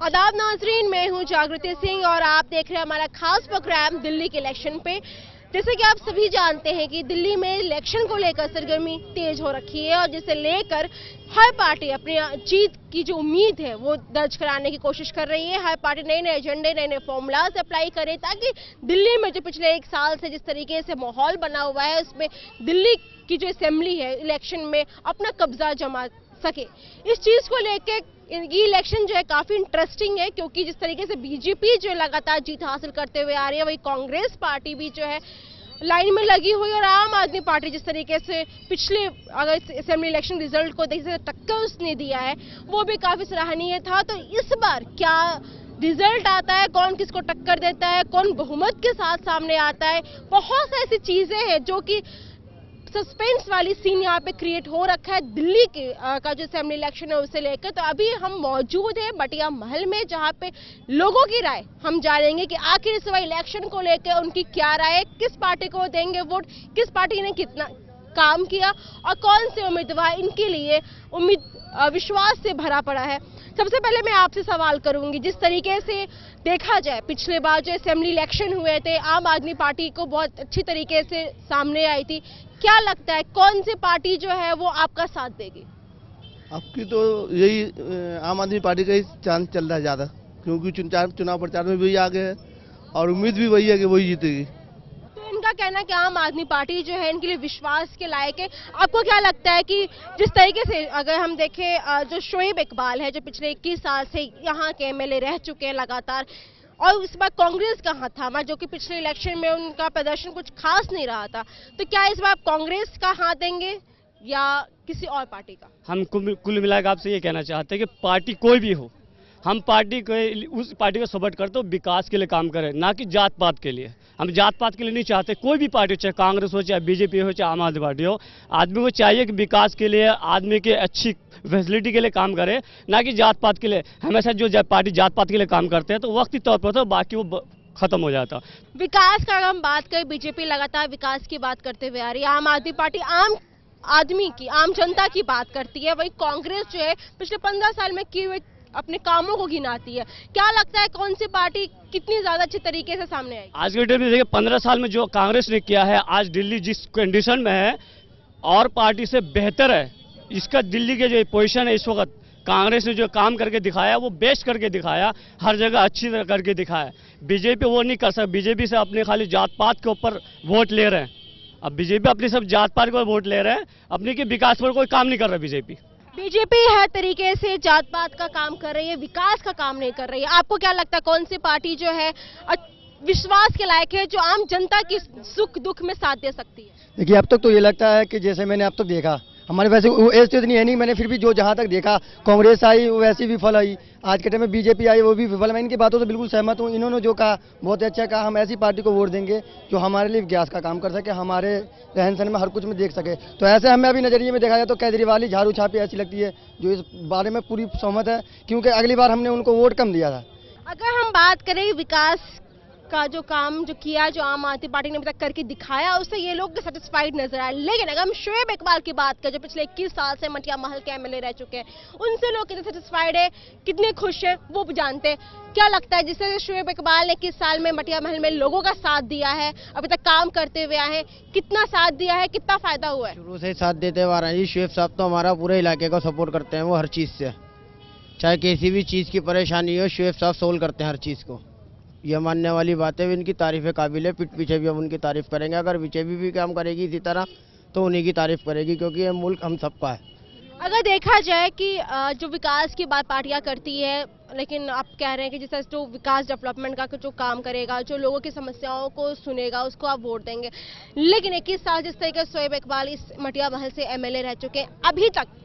आदाब नाजरीन, मैं हूं जागृति सिंह और आप देख रहे हैं हमारा खास प्रोग्राम दिल्ली के इलेक्शन पे। जैसे कि आप सभी जानते हैं कि दिल्ली में इलेक्शन को लेकर सरगर्मी तेज हो रखी है और जिसे लेकर हर पार्टी अपनी जीत की जो उम्मीद है वो दर्ज कराने की कोशिश कर रही है। हर पार्टी नए नए एजेंडे, नए नए फॉर्मूलाज अप्लाई करे ताकि दिल्ली में जो पिछले एक साल से जिस तरीके से माहौल बना हुआ है उसमें दिल्ली की जो असेंबली है इलेक्शन में अपना कब्जा जमा सके। इस चीज को लेकर ये इलेक्शन जो है काफी इंटरेस्टिंग है, क्योंकि जिस तरीके से बीजेपी जो लगातार जीत हासिल करते हुए आ रही है, वही कांग्रेस पार्टी भी जो है लाइन में लगी हुई और आम आदमी पार्टी जिस तरीके से पिछले अगर असेंबली इलेक्शन रिजल्ट को देखिए टक्कर उसने दिया है वो भी काफी सराहनीय था। तो इस बार क्या रिजल्ट आता है, कौन किसको टक्कर देता है, कौन बहुमत के साथ सामने आता है, बहुत सी ऐसी चीजें हैं जो कि सस्पेंस वाली सीन यहाँ पे क्रिएट हो रखा है दिल्ली के का जो असेंबली इलेक्शन है उसे लेकर। तो अभी हम मौजूद हैं बटिया महल में, जहाँ पे लोगों की राय हम जानेंगे कि आखिर इस बार इलेक्शन को लेकर उनकी क्या राय है, किस पार्टी को देंगे वोट, किस पार्टी ने कितना काम किया और कौन से उम्मीदवार इनके लिए विश्वास से भरा पड़ा है। सबसे पहले मैं आपसे सवाल करूंगी, जिस तरीके से देखा जाए पिछले बार जो असेंबली इलेक्शन हुए थे आम आदमी पार्टी को बहुत अच्छी तरीके से सामने आई थी, क्या लगता है कौन सी पार्टी जो है वो आपका साथ देगी? आपकी तो यही आम आदमी पार्टी का ही चांस चल रहा है ज्यादा, क्योंकि चुनाव प्रचार में भी आगे है और उम्मीद भी वही है कि वही जीतेगी। तो इनका कहना है कि आम आदमी पार्टी जो है इनके लिए विश्वास के लायक है। आपको क्या लगता है कि जिस तरीके से अगर हम देखें जो शोएब इकबाल है जो पिछले 21 साल से यहाँ के एमएलए रह चुके हैं लगातार, और इस बार कांग्रेस का हाथ थामा जो कि पिछले इलेक्शन में उनका प्रदर्शन कुछ खास नहीं रहा था, तो क्या इस बार कांग्रेस का हाथ देंगे या किसी और पार्टी का? हम कुल मिलाकर आपसे ये कहना चाहते हैं कि पार्टी कोई भी हो, हम पार्टी को उस पार्टी को सपोर्ट करते हो विकास के लिए काम करें, ना कि जात पात के लिए। हम जात पात के लिए नहीं चाहते, कोई भी पार्टी, चाहे कांग्रेस हो, चाहे बीजेपी हो, चाहे आम आदमी पार्टी हो, आदमी को चाहिए कि विकास के लिए, आदमी के अच्छी फैसिलिटी के लिए काम करे, ना कि जात पात के लिए। हमेशा जो पार्टी जात पात के लिए काम करते हैं तो वक्ती तौर पर तो बाकी वो खत्म हो जाता। विकास का हम बात करें, बीजेपी लगातार विकास की बात करते हुए आ रही है, आम आदमी पार्टी आम आदमी की, आम जनता की बात करती है, वही कांग्रेस जो है पिछले 15 साल में किए हुए अपने कामों को गिनाती है। क्या लगता है कौन सी पार्टी कितनी ज्यादा अच्छे तरीके से सामने आएगी? आज के डेट में देखिए 15 साल में जो कांग्रेस ने किया है, आज दिल्ली जिस कंडीशन में है और पार्टी से बेहतर है। इसका दिल्ली के जो पोजीशन है इस वक्त, कांग्रेस ने जो काम करके दिखाया वो बेस्ट करके दिखाया, हर जगह अच्छी तरह करके दिखाया। बीजेपी वो नहीं कर सकती, बीजेपी से अपने खाली जात पात के ऊपर वोट ले रहे हैं। अब बीजेपी अपनी सब जात पात को वोट ले रहे हैं, अपने के विकास पर कोई काम नहीं कर रहा। बीजेपी हर तरीके से जात पात का काम कर रही है, विकास का काम नहीं कर रही है। आपको क्या लगता है कौन सी पार्टी जो है विश्वास के लायक है, जो आम जनता की सुख दुख में साथ दे सकती है? देखिए अब तक तो ये लगता है कि जैसे मैंने अब तक देखा, हमारे वैसे एज तो इतनी है नहीं, मैंने फिर भी जो जहाँ तक देखा, कांग्रेस आई वो वैसी विफल आई, आज के टाइम में बीजेपी आई वो भी विफल। मैं इनकी बातों से बिल्कुल सहमत हूँ। इन्होंने जो कहा बहुत अच्छा कहा, हम ऐसी पार्टी को वोट देंगे जो हमारे लिए विकास का काम कर सके, हमारे रहन सहन में हर कुछ में देख सके। तो ऐसे हमें अभी नजरिए में देखा जाए तो केजरीवाल झाड़ू छापी ऐसी लगती है जो इस बारे में पूरी सहमत है, क्योंकि अगली बार हमने उनको वोट कम दिया था। अगर हम बात करें विकास का जो काम जो किया, जो आम आदमी पार्टी ने अभी तक करके दिखाया, उससे ये लोग सेटिस्फाइड नजर आए। लेकिन अगर हम शोएब इकबाल की बात करें जो पिछले 21 साल से मटिया महल के एमएलए रह चुके हैं, उनसे लोग कितने सेटिस्फाइड है, कितने खुश है वो जानते हैं। क्या लगता है जिससे शोएब इकबाल ने 21 साल में मटिया महल में लोगों का साथ दिया है, अभी तक काम करते हुए आए हैं, कितना साथ दिया है, कितना फायदा हुआ है? शुरू से साथ देते हुए आ रहे हैं जी। शोएब साहब तो हमारा पूरे इलाके को सपोर्ट करते हैं, वो हर चीज से, चाहे किसी भी चीज की परेशानी हो शोएब साहब सोल्व करते हैं हर चीज को। ये मानने वाली बात है, इनकी तारीफ काबिल है, पीठ पीछे भी हम उनकी तारीफ करेंगे। अगर बीजेपी भी काम करेगी इसी तरह तो उन्हीं की तारीफ करेगी, क्योंकि ये मुल्क हम सबका है। अगर देखा जाए कि जो विकास की बात पार्टियां करती है, लेकिन आप कह रहे हैं कि जैसे जो विकास डेवलपमेंट का जो काम करेगा, जो लोगों की समस्याओं को सुनेगा, उसको आप वोट देंगे। लेकिन 21 साल जिस तरीके से शोएब इकबाल इस मटिया महल से एमएलए रह चुके हैं, अभी तक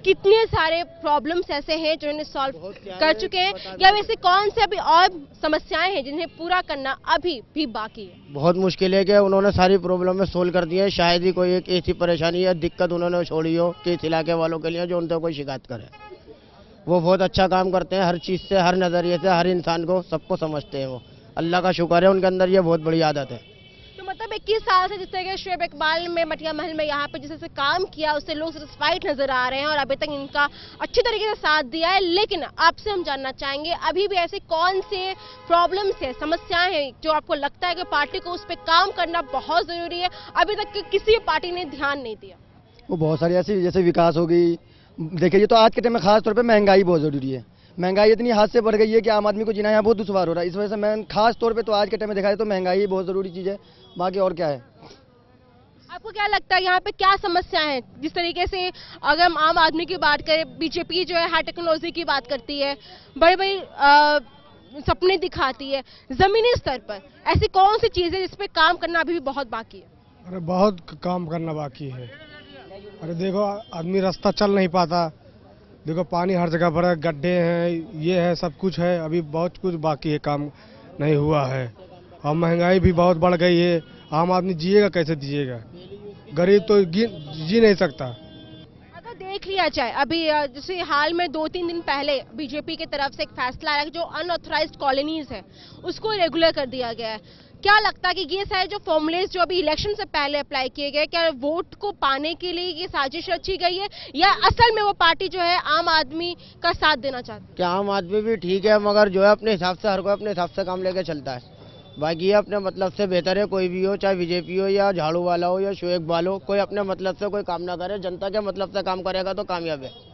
कितने सारे प्रॉब्लम्स ऐसे हैं जो इन्हें सॉल्व कर चुके हैं, या वैसे कौन से अभी और समस्याएं हैं जिन्हें पूरा करना अभी भी बाकी है? बहुत मुश्किल है कि उन्होंने सारी प्रॉब्लम में सोल्व कर दिया है। शायद ही कोई एक ऐसी परेशानी या दिक्कत उन्होंने छोड़ी हो कि इस इलाके वालों के लिए जो उनसे कोई शिकायत करे। वो बहुत अच्छा काम करते हैं, हर चीज़ से, हर नज़रिए से, हर इंसान को, सबको समझते हैं। वो अल्लाह का शुक्र है, उनके अंदर ये बहुत बड़ी आदत है। तो मतलब 21 साल से जिस तरह के शोएब इकबाल में मटिया महल में यहाँ पे जिस तरह से काम किया उससे लोग सेटिस्फाइड नजर आ रहे हैं और अभी तक इनका अच्छी तरीके से साथ दिया है। लेकिन आपसे हम जानना चाहेंगे अभी भी ऐसे कौन से प्रॉब्लम्स है, समस्याएं हैं जो आपको लगता है कि पार्टी को उस पर काम करना बहुत जरूरी है, अभी तक किसी पार्टी ने ध्यान नहीं दिया? वो बहुत सारी ऐसी जैसे विकास हो गई, देखिए ये तो आज के टाइम में खास तौर पे महंगाई बहुत ज़रूरी है। महंगाई इतनी हद से बढ़ गई है कि आम आदमी को जीना यहाँ बहुत दुश्वार हो रहा है। इस वजह से मैं खास तौर पे तो आज के टाइम में देखा जाए तो महंगाई बहुत ज़रूरी चीज़ है, बाकी और क्या है। आपको क्या लगता है यहाँ पे क्या समस्या है? जिस तरीके से अगर हम आम आदमी की बात करें, बीजेपी जो है हाई टेक्नोलॉजी की बात करती है, बड़े बड़े सपने दिखाती है, जमीनी स्तर पर ऐसी कौन सी चीज़ है जिस पे काम करना अभी भी बहुत बाकी है? अरे बहुत काम करना बाकी है। अरे देखो आदमी रास्ता चल नहीं पाता, देखो पानी हर जगह भरा, गड्ढे हैं, ये है, सब कुछ है, अभी बहुत कुछ बाकी है, काम नहीं हुआ है। और महंगाई भी बहुत बढ़ गई है, आम आदमी जिएगा कैसे, जिएगा गरीब तो जी नहीं सकता। अगर देख लिया जाए अभी जैसे हाल में 2-3 दिन पहले बीजेपी की तरफ से एक फैसला आया जो अनऑथराइज्ड कॉलोनीज है उसको रेगुलर कर दिया गया है। क्या लगता है कि ये सारे जो फॉर्मूलेज जो अभी इलेक्शन से पहले अप्लाई किए गए, क्या वोट को पाने के लिए ये साजिश रची गई है या असल में वो पार्टी जो है आम आदमी का साथ देना चाहती है? क्या आम आदमी भी ठीक है, मगर जो है अपने हिसाब से, हर कोई अपने हिसाब से काम लेके चलता है। बाकी ये अपने मतलब से बेहतर है, कोई भी हो, चाहे बीजेपी हो या झाड़ू वाला हो या शोएब इकबाल हो, कोई अपने मतलब से कोई काम ना करे, जनता के मतलब से काम करेगा तो कामयाब है।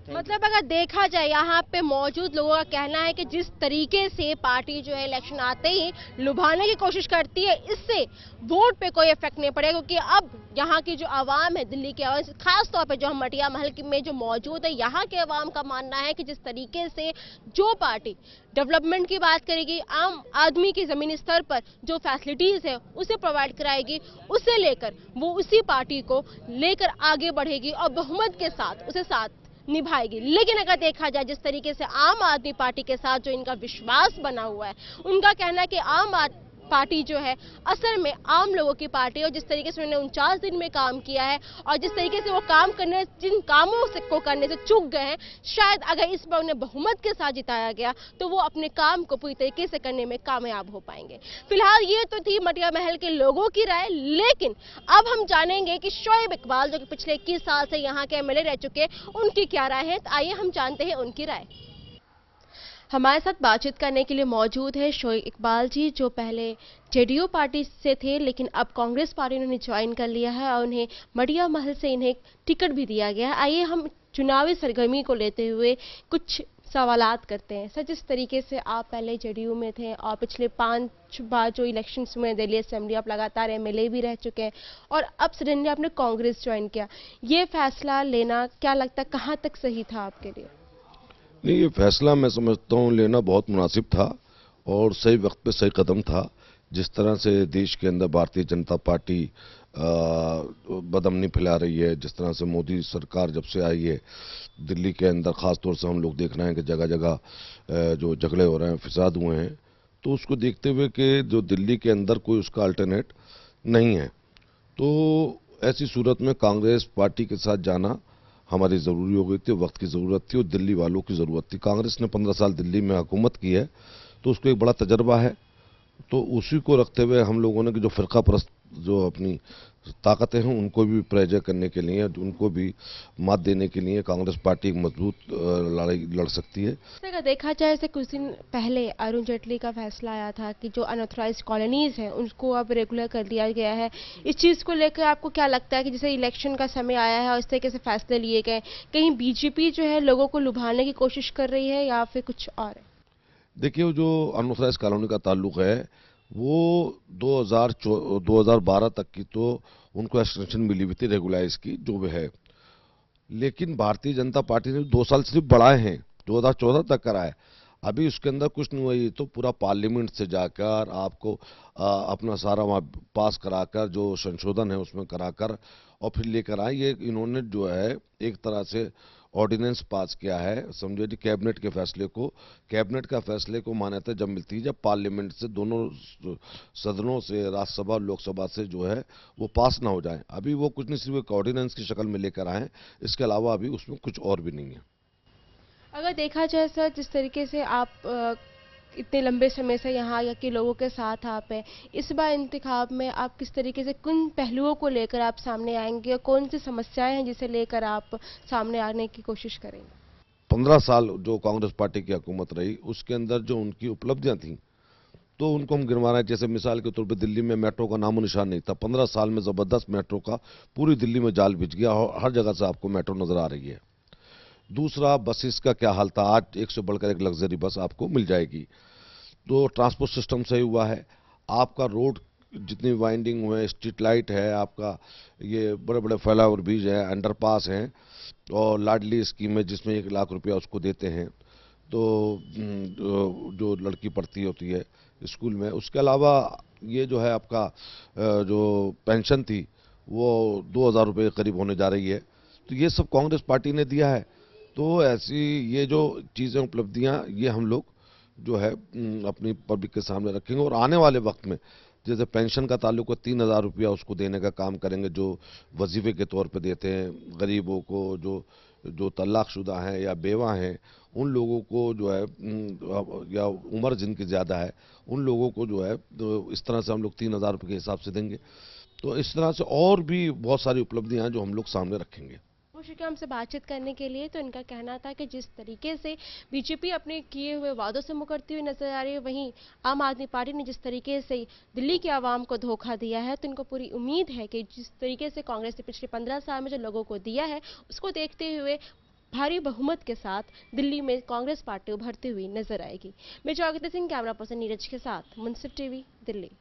मतलब अगर देखा जाए यहाँ पे मौजूद लोगों का कहना है कि जिस तरीके से पार्टी जो है इलेक्शन आते ही लुभाने की कोशिश करती है, इससे वोट पे कोई इफेक्ट नहीं पड़ेगा, क्योंकि अब यहाँ की जो आवाम है, दिल्ली की आवाम, खास तौर पे जो हम मटिया महल में जो मौजूद है, यहाँ के आवाम का मानना है कि जिस तरीके से जो पार्टी डेवलपमेंट की बात करेगी, आम आदमी की जमीनी स्तर पर जो फैसिलिटीज है उसे प्रोवाइड कराएगी, उसे लेकर वो उसी पार्टी को लेकर आगे बढ़ेगी और बहुमत के साथ उसे साथ निभाएगी। लेकिन अगर देखा जाए जिस तरीके से आम आदमी पार्टी के साथ जो इनका विश्वास बना हुआ है, उनका कहना है कि आम आदमी पार्टी जो है असल में आम लोगों की पार्टी है, और जिस तरीके से उन्होंने 49 दिन में काम किया है और जिस तरीके से वो काम करने, जिन कामों से को करने से चूक गए हैं, शायद अगर इस बार उन्हें बहुमत के साथ जिताया गया तो वो अपने काम को पूरी तरीके से करने में कामयाब हो पाएंगे। फिलहाल ये तो थी मटिया महल के लोगों की राय, लेकिन अब हम जानेंगे कि शोएब इकबाल जो कि पिछले 21 साल से यहाँ के एमएलए रह चुके हैं, उनकी क्या राय है। तो आइए हम जानते हैं उनकी राय। हमारे साथ बातचीत करने के लिए मौजूद है शोएब इकबाल जी, जो पहले जेडीयू पार्टी से थे लेकिन अब कांग्रेस पार्टी उन्होंने ज्वाइन कर लिया है और उन्हें मटिया महल से इन्हें टिकट भी दिया गया है। आइए हम चुनावी सरगर्मी को लेते हुए कुछ सवालात करते हैं। सर, जिस तरीके से आप पहले जेडीयू में थे और पिछले 5 बार जो इलेक्शंस हुए दिल्ली असेंबली, आप लगातार एमएलए भी रह चुके हैं और अब सडनली आपने कांग्रेस ज्वाइन किया, ये फैसला लेना क्या लगता है कहाँ तक सही था आपके लिए? नहीं, ये फैसला मैं समझता हूँ लेना बहुत मुनासिब था और सही वक्त पे सही कदम था। जिस तरह से देश के अंदर भारतीय जनता पार्टी बदअमनी फैला रही है, जिस तरह से मोदी सरकार जब से आई है दिल्ली के अंदर ख़ास तौर से हम लोग देख रहे हैं कि जगह जगह जो झगड़े हो रहे हैं, फिसाद हुए हैं, तो उसको देखते हुए कि जो दिल्ली के अंदर कोई उसका अल्टरनेट नहीं है, तो ऐसी सूरत में कांग्रेस पार्टी के साथ जाना हमारी ज़रूरी हो गई थी, वक्त की ज़रूरत थी और दिल्ली वालों की ज़रूरत थी। कांग्रेस ने 15 साल दिल्ली में हुकूमत की है तो उसको एक बड़ा तजर्बा है, तो उसी को रखते हुए हम लोगों ने कि जो फ़िरका परस्त जो अपनी ताकतें हैं उनको भी पराजय करने के लिए, उनको भी मात देने के लिए कांग्रेस पार्टी एक मजबूत लड़ाई लड़ सकती है। अगर देखा जाए ऐसे कुछ दिन पहले अरुण जेटली का फैसला आया था कि जो अनऑथराइज्ड कॉलोनीज हैं उनको अब रेगुलर कर दिया गया है, इस चीज़ को लेकर आपको क्या लगता है कि जैसे इलेक्शन का समय आया है और इस तरीके से फैसले लिए गए, कहीं बीजेपी जो है लोगों को लुभाने की कोशिश कर रही है या फिर कुछ और है? देखिए, जो अनऑथराइज्ड कॉलोनी का ताल्लुक है वो 2012 तक की तो उनको एक्सटेंशन मिली हुई थी रेगुलाइज की जो भी है, लेकिन भारतीय जनता पार्टी ने 2 साल सिर्फ बढ़ाए हैं, 2014 तक कराए, अभी उसके अंदर कुछ नहीं हुआ। ये तो पूरा पार्लियामेंट से जाकर आपको अपना सारा वहाँ पास कराकर जो संशोधन है उसमें कराकर और फिर लेकर आए। ये इन्होंने जो है एक तरह से ऑर्डिनेंस पास किया है, समझे जी, कैबिनेट के फैसले को, कैबिनेट का फैसले को मान्यता जब मिलती है जब पार्लियामेंट से दोनों सदनों से, राज्यसभा लोकसभा से जो है वो पास ना हो जाए। अभी वो कुछ नहीं, सिर्फ एक ऑर्डिनेंस की शक्ल में लेकर आए, इसके अलावा अभी उसमें कुछ और भी नहीं है। अगर देखा जाए सर, जिस तरीके से आप इतने लंबे समय से यहाँ के लोगों के साथ आप हैं, इस बार इंतखाब में आप किस तरीके से किन पहलुओं को लेकर आप सामने आएंगे और कौन सी समस्याएं हैं जिसे लेकर आप सामने आने की कोशिश करेंगे? 15 साल जो कांग्रेस पार्टी की हुकूमत रही उसके अंदर जो उनकी उपलब्धियां थी तो उनको हम गिनवा रहे हैं। जैसे मिसाल के तौर पे दिल्ली में मेट्रो का नामो निशान नहीं था, 15 साल में जबरदस्त मेट्रो का पूरी दिल्ली में जाल बिछ गया और हर जगह से आपको मेट्रो नजर आ रही है। दूसरा, बसेस का क्या हाल था, आज एक से बढ़कर एक लग्जरी बस आपको मिल जाएगी। तो ट्रांसपोर्ट सिस्टम सही हुआ है, आपका रोड जितनी वाइंडिंग हुए, स्ट्रीट लाइट है, आपका ये बड़े बड़े फ्लाईओवर ब्रिज है, अंडरपास हैं, और लाडली स्कीम है जिसमें 1 लाख रुपया उसको देते हैं तो जो लड़की पढ़ती होती है स्कूल में। उसके अलावा ये जो है आपका जो पेंशन थी वो 2000 रुपये के करीब होने जा रही है। तो ये सब कांग्रेस पार्टी ने दिया है। तो ऐसी ये जो चीज़ें, उपलब्धियां, ये हम लोग जो है अपनी पब्लिक के सामने रखेंगे और आने वाले वक्त में जैसे पेंशन का ताल्लुक है 3000 रुपया उसको देने का काम करेंगे जो वजीफे के तौर पे देते हैं गरीबों को, जो तलाकशुदा हैं या बेवा हैं उन लोगों को जो है, या उम्र जिनकी ज़्यादा है उन लोगों को जो है तो इस तरह से हम लोग 3000 रुपये के हिसाब से देंगे। तो इस तरह से और भी बहुत सारी उपलब्धियां हैं जो हम लोग सामने रखेंगे। शुक्रिया हमसे बातचीत करने के लिए। तो इनका कहना था कि जिस तरीके से बीजेपी अपने किए हुए वादों से मुकरती हुई नजर आ रही है, वहीं आम आदमी पार्टी ने जिस तरीके से दिल्ली की आवाम को धोखा दिया है, तो इनको पूरी उम्मीद है कि जिस तरीके से कांग्रेस ने पिछले 15 साल में जो लोगों को दिया है उसको देखते हुए भारी बहुमत के साथ दिल्ली में कांग्रेस पार्टी उभरती हुई नजर आएगी। मैं जागृति सिंह, कैमरा पर्सन नीरज के साथ, मुंसिफ टीवी, दिल्ली।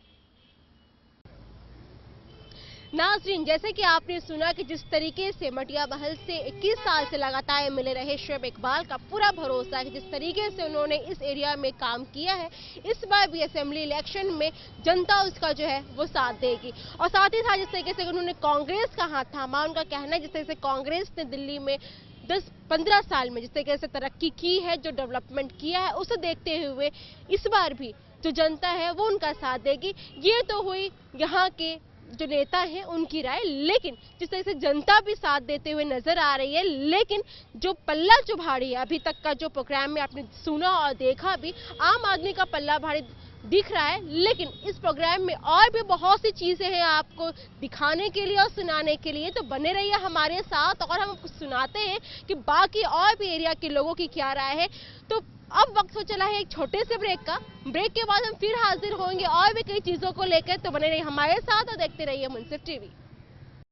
नाज़रीन, जैसे कि आपने सुना कि जिस तरीके से मटिया महल से 21 साल से लगातार मिले रहे शुएब इकबाल का पूरा भरोसा है कि जिस तरीके से उन्होंने इस एरिया में काम किया है, इस बार भी असेंबली इलेक्शन में जनता उसका जो है वो साथ देगी। और साथ ही साथ जिस तरीके से उन्होंने कांग्रेस का हाथ थामा, उनका कहना है जिस तरीके से कांग्रेस ने दिल्ली में 10-15 साल में जिस तरीके से तरक्की की है, जो डेवलपमेंट किया है, उसे देखते हुए इस बार भी जो जनता है वो उनका साथ देगी। ये तो हुई यहाँ के जो नेता हैं उनकी राय, लेकिन जिस तरह से जनता भी साथ देते हुए नजर आ रही है, लेकिन जो पल्ला जो भारी है अभी तक का जो प्रोग्राम में आपने सुना और देखा भी, आम आदमी का पल्ला भारी दिख रहा है। लेकिन इस प्रोग्राम में और भी बहुत सी चीजें हैं आपको दिखाने के लिए और सुनाने के लिए, तो बने रहिए हमारे साथ और हम आपको सुनाते हैं कि बाकी और भी एरिया के लोगों की क्या राय है। तो अब वक्त हो चला है एक छोटे से ब्रेक का। ब्रेक के बाद हम फिर हाजिर होंगे और भी कई चीजों को लेकर, तो बने रहिए हमारे साथ और देखते रहिए मुंसिफ टीवी।